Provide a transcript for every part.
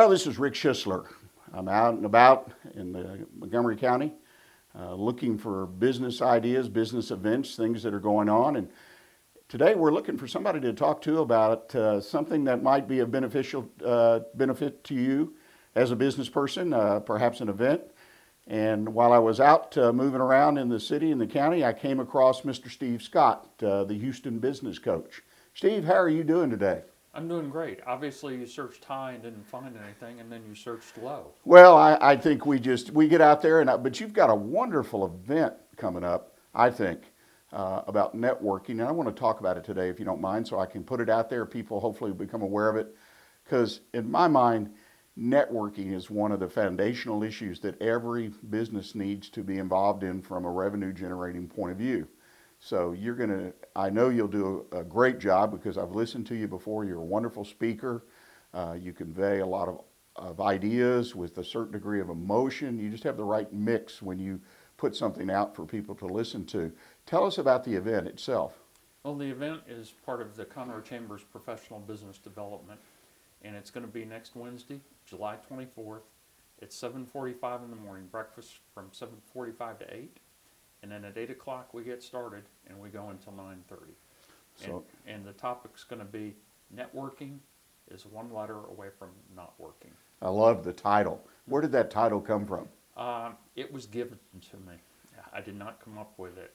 Well, this is Rick Schisler. I'm out and about in the Montgomery County looking for business ideas, business events, things that are going on. And today we're looking for somebody to talk to about something that might be a beneficial benefit to you as a business person, perhaps an event. And while I was out moving around in the city and the county, I came across Mr. Steve Scott, the Houston business coach. Steve, how are you doing today? I'm doing great. Obviously, you searched high and didn't find anything, and then you searched low. Well, I think we get out there, but you've got a wonderful event coming up, I think, about networking. And I want to talk about it today, if you don't mind, so I can put it out there. People hopefully become aware of it. Because in my mind, networking is one of the foundational issues that every business needs to be involved in from a revenue generating point of view. So I know you'll do a great job because I've listened to you before. You're a wonderful speaker. You convey a lot of ideas with a certain degree of emotion. You just have the right mix when you put something out for people to listen to. Tell us about the event itself. Well, the event is part of the Conroe Chamber's Professional Business Development, and it's going to be next Wednesday, July 24th. It's 7:45 in the morning, breakfast from 7:45 to 8. And then at 8 o'clock we get started and we go until 9:30. And the topic's going to be networking is one letter away from not working. I love the title. Where did that title come from? It was given to me. I did not come up with it.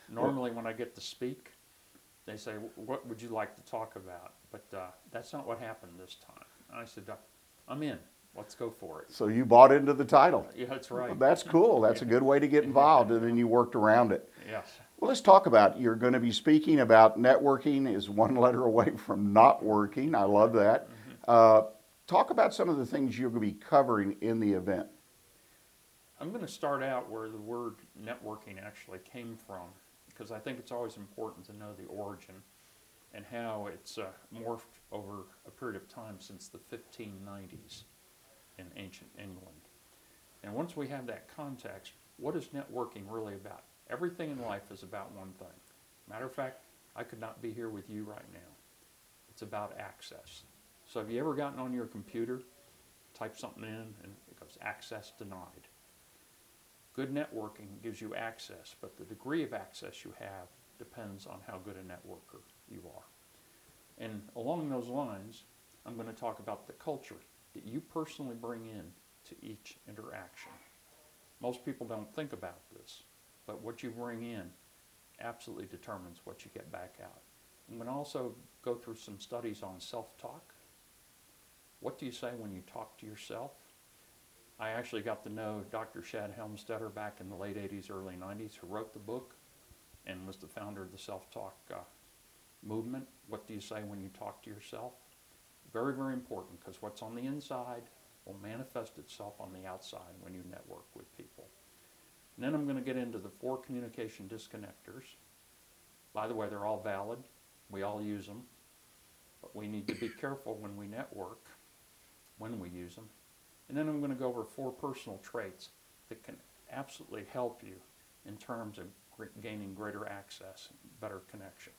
Normally when I get to speak, they say, what would you like to talk about? But that's not what happened this time. And I said, I'm in. Let's go for it. So you bought into the title. Yeah, that's right. Well, that's cool. That's a good way to get involved, and then you worked around it. Yes. Well, let's talk about, you're going to be speaking about networking is one letter away from not working. I love that. Talk about some of the things you're going to be covering in the event. I'm going to start out where the word networking actually came from, because I think it's always important to know the origin and how it's morphed over a period of time since the 1590s. In ancient England. And once we have that context, what is networking really about? Everything in life is about one thing. Matter of fact, I could not be here with you right now. It's about access. So have you ever gotten on your computer, type something in, and it goes access denied? Good networking gives you access, but the degree of access you have depends on how good a networker you are. And along those lines, I'm going to talk about the culture that you personally bring in to each interaction. Most people don't think about this, but what you bring in absolutely determines what you get back out. I'm going to also go through some studies on self-talk. What do you say when you talk to yourself? I actually got to know Dr. Shad Helmstetter back in the late 80s, early 90s, who wrote the book and was the founder of the self-talk movement. What do you say when you talk to yourself? Very, very important, because what's on the inside will manifest itself on the outside when you network with people. And then I'm going to get into the 4 communication disconnectors. By the way, they're all valid. We all use them. But we need to be careful when we network, when we use them. And then I'm going to go over 4 personal traits that can absolutely help you in terms of gaining greater access and better connection.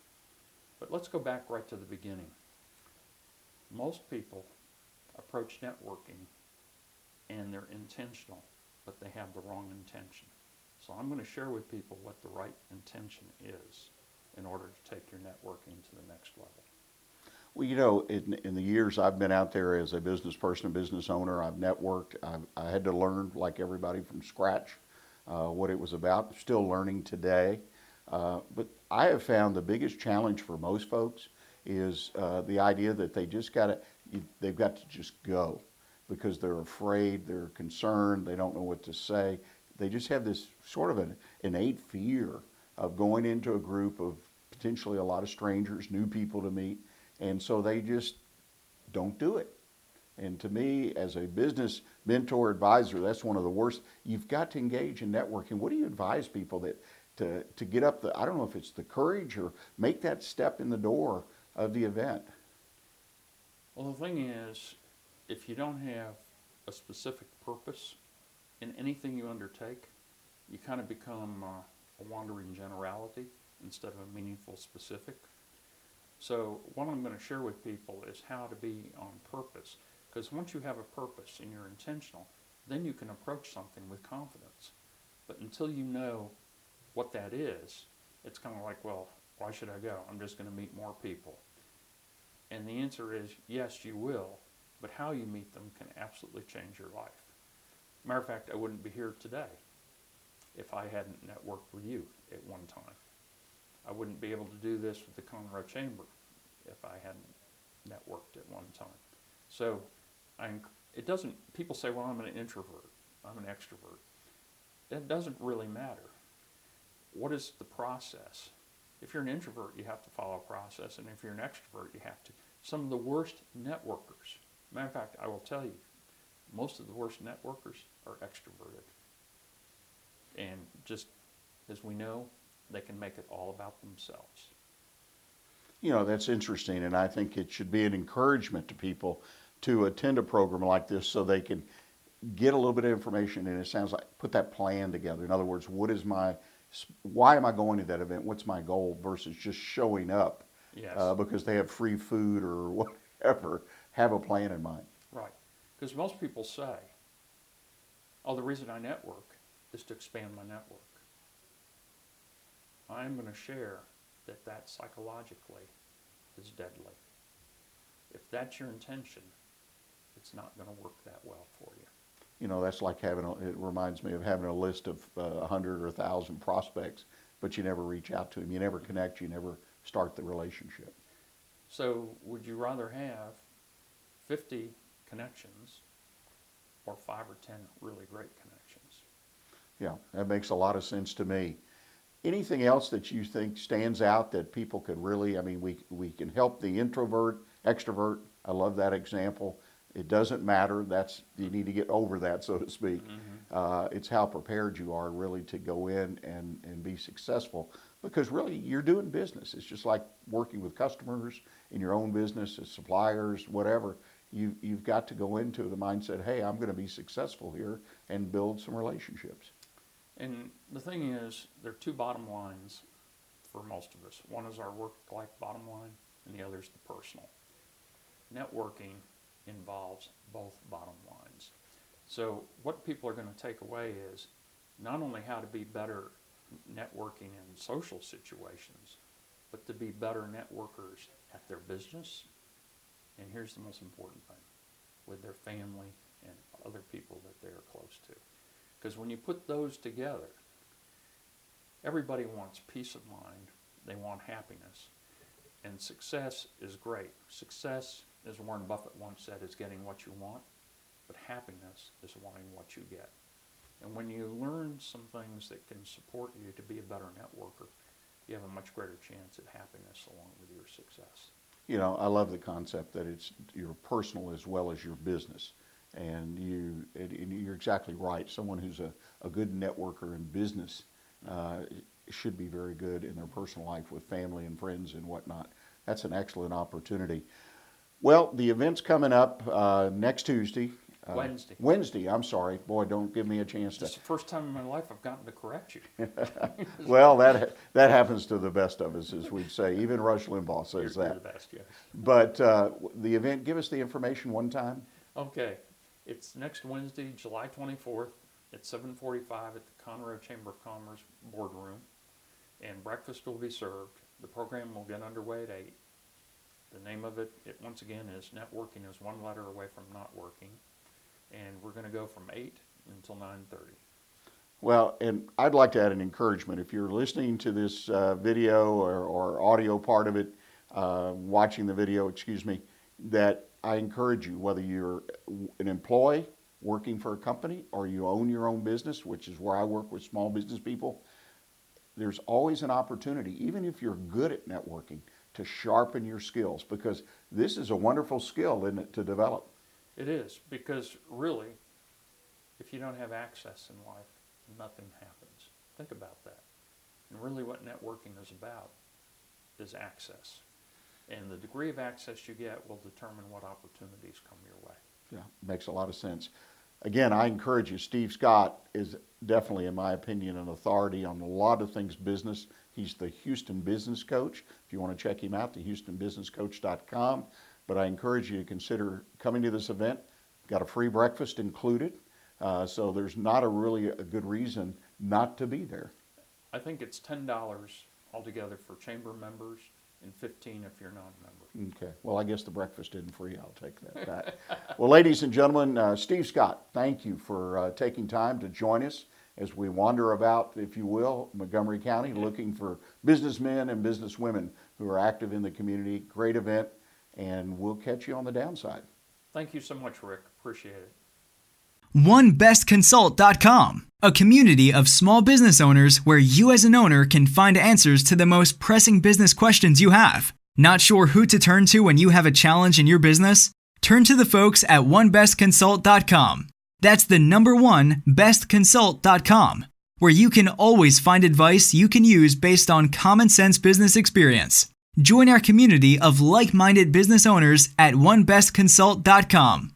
But let's go back right to the beginning. Most people approach networking and they're intentional, but they have the wrong intention. So I'm going to share with people what the right intention is in order to take your networking to the next level. Well, you know, in the years I've been out there as a business person, a business owner, I've networked. I had to learn, like everybody, from scratch what it was about. Still learning today. But I have found the biggest challenge for most folks is the idea that they've got to just go because they're afraid, they're concerned, they don't know what to say. They just have this sort of an innate fear of going into a group of potentially a lot of strangers, new people to meet, and so they just don't do it. And to me, as a business mentor, advisor, that's one of the worst. You've got to engage in networking. What do you advise people to get up I don't know if it's the courage or make that step in the door of the event? Well, the thing is, if you don't have a specific purpose in anything you undertake, you kind of become a wandering generality instead of a meaningful specific. So what I'm going to share with people is how to be on purpose. Because once you have a purpose and you're intentional, then you can approach something with confidence. But until you know what that is, it's kind of like, well, why should I go? I'm just going to meet more people. And the answer is yes, you will, but how you meet them can absolutely change your life. Matter of fact, I wouldn't be here today if I hadn't networked with you at one time. I wouldn't be able to do this with the Conroe Chamber if I hadn't networked at one time. So it doesn't, people say, well, I'm an introvert, I'm an extrovert. It doesn't really matter. What is the process? If you're an introvert, you have to follow a process, and if you're an extrovert, you have to. Some of the worst networkers, matter of fact, I will tell you, most of the worst networkers are extroverted. And just as we know, they can make it all about themselves. You know, that's interesting, and I think it should be an encouragement to people to attend a program like this so they can get a little bit of information, and it sounds like put that plan together. In other words, why am I going to that event? What's my goal versus just showing up Yes. because they have free food or whatever. Have a plan in mind. Right. Because most people say, oh, the reason I network is to expand my network. I'm going to share that psychologically is deadly. If that's your intention, it's not going to work that well for you. You know, that's like it reminds me of having a list of 100 or 1,000 prospects, but you never reach out to them. You never connect. You never start the relationship. So would you rather have 50 connections or 5 or 10 really great connections? Yeah, that makes a lot of sense to me. Anything else that you think stands out that people could really, I mean, we can help the introvert, extrovert. I love that example. It doesn't matter. You need to get over that, so to speak. Mm-hmm. It's how prepared you are really to go in and be successful, because really you're doing business. It's just like working with customers in your own business, as suppliers, whatever. You've got to go into the mindset, hey, I'm going to be successful here and build some relationships. And the thing is, there are two bottom lines for most of us. One is our work-life bottom line, and the other is the personal. Networking involves both bottom lines. So what people are going to take away is not only how to be better networking in social situations, but to be better networkers at their business. And here's the most important thing, with their family and other people that they're close to. Because when you put those together, everybody wants peace of mind, they want happiness, and success is great. Success, as Warren Buffett once said, is getting what you want, but happiness is wanting what you get. And when you learn some things that can support you to be a better networker, you have a much greater chance at happiness along with your success. You know, I love the concept that it's your personal as well as your business. And you're exactly right. Someone who's a good networker in business should be very good in their personal life with family and friends and whatnot. That's an excellent opportunity. Well, the event's coming up next Tuesday. Wednesday, I'm sorry. Boy, don't give me a chance to. It's the first time in my life I've gotten to correct you. Well, that happens to the best of us, as we'd say. Even Rush Limbaugh says You're that. the best, yes. But the event, give us the information one time. Okay. It's next Wednesday, July 24th at 7:45 at the Conroe Chamber of Commerce boardroom, and breakfast will be served. The program will get underway at 8. The name of it once again, is Networking is One Letter Away from Not Working, and we're going to go from 8 until 9:30. Well, and I'd like to add an encouragement. If you're listening to this video or audio part of it, watching the video, excuse me, that I encourage you, whether you're an employee working for a company or you own your own business, which is where I work with small business people, there's always an opportunity, even if you're good at networking, to sharpen your skills, because this is a wonderful skill, isn't it, to develop? It is, because really, if you don't have access in life, nothing happens. Think about that. And really what networking is about is access. And the degree of access you get will determine what opportunities come your way. Yeah, makes a lot of sense. Again, I encourage you. Steve Scott is definitely, in my opinion, an authority on a lot of things business. He's the Houston Business Coach. If you want to check him out, the HoustonBusinessCoach.com. but I encourage you to consider coming to this event. Got a free breakfast included, so there's not a good reason not to be there. I think it's $10 altogether for chamber members and $15 if you're not a member. Okay, well, I guess the breakfast isn't free. I'll take that back. Well, ladies and gentlemen, Steve Scott, thank you for taking time to join us as we wander about, if you will, Montgomery County, looking for businessmen and businesswomen who are active in the community. Great event, and we'll catch you on the downside. Thank you so much, Rick. Appreciate it. OneBestConsult.com, a community of small business owners where you as an owner can find answers to the most pressing business questions you have. Not sure who to turn to when you have a challenge in your business? Turn to the folks at OneBestConsult.com. That's the number one, bestconsult.com, where you can always find advice you can use based on common sense business experience. Join our community of like-minded business owners at OneBestConsult.com.